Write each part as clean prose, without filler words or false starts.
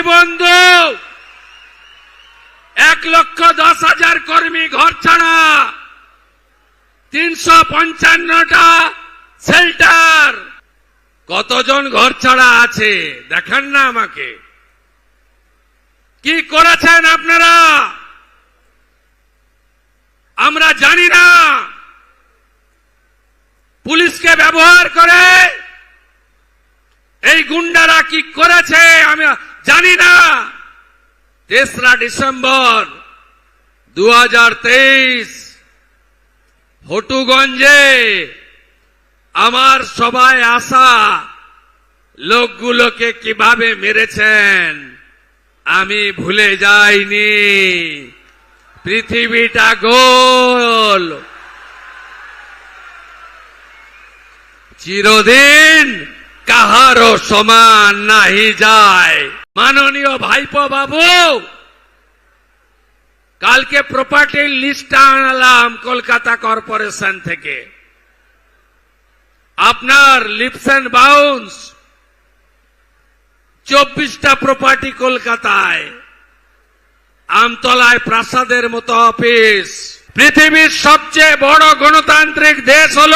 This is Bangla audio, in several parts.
বন্ধু 1,10,000 কর্মী ঘর ছাড়া, 355টা শেল্টার। কতজন ঘর ছাড়া আছে দেখান না আমাকে। কি করেছেন আপনারা আমরা জানি না। পুলিশকে ব্যবহার করে এই গুন্ডারা কি করেছে আমি জানি না। 3রা ডিসেম্বর 2023 হটুগঞ্জে আমার সবাই আসা লোকগুলোকে কিভাবে মেরেছেন আমি ভুলে যাইনি। পৃথিবীটা গোল, চিরদিন কাহারও সমান নাহি যায়। মাননীয় ভাইপো বাবু, কালকে প্রপার্টির লিস্ট আনলাম কলকাতা কর্পোরেশন থেকে। আপনার লিপস এন্ড বাউন্স 24টা প্রপার্টি কলকাতায়, আমতলায় প্রাসাদের মতো অফিস। পৃথিবীর সবচেয়ে বড় গণতান্ত্রিক দেশ হল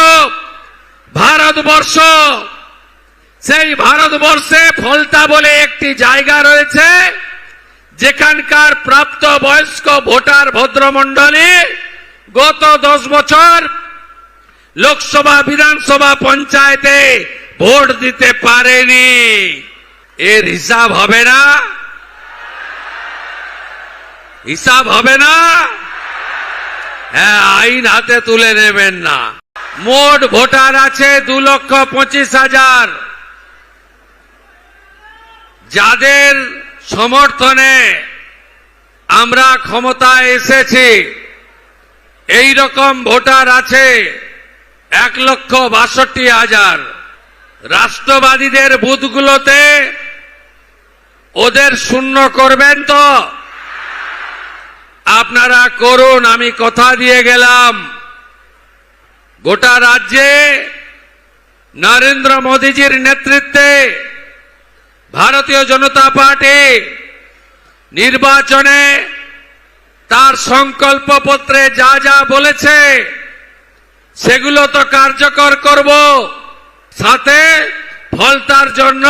ভারতবর্ষ। সেই ভারতবর্ষে ফলতা বলে একটি জায়গা রয়েছে যেখানকার প্রাপ্ত বয়স্ক ভোটার ভদ্রমণ্ডলী গত 10 বছর লোকসভা, বিধানসভা, পঞ্চায়েতে ভোট দিতে পারেনি। এর হিসাব হবে না? হিসাব হবে না? হ্যাঁ, আইন হাতে তুলে নেবেন না। মোট ভোটার আছে 2,25,000। যাদের সমর্থনে আমরা ক্ষমতায় এসেছি এই রকম ভোটার আছে 1,62,000। রাষ্ট্রবাদীদের বুথগুলোতে ওদের শূন্য করবেন তো? আপনারা করুন, আমি কথা দিয়ে গেলাম। গোটা রাজ্যে নরেন্দ্র মোদীজির নেতৃত্বে ভারতীয় জনতা পার্টি নির্বাচনে তার সংকল্পপত্রে যা যা বলেছে সেগুলো তো কার্যকর করব, সাথে ফলতার জন্য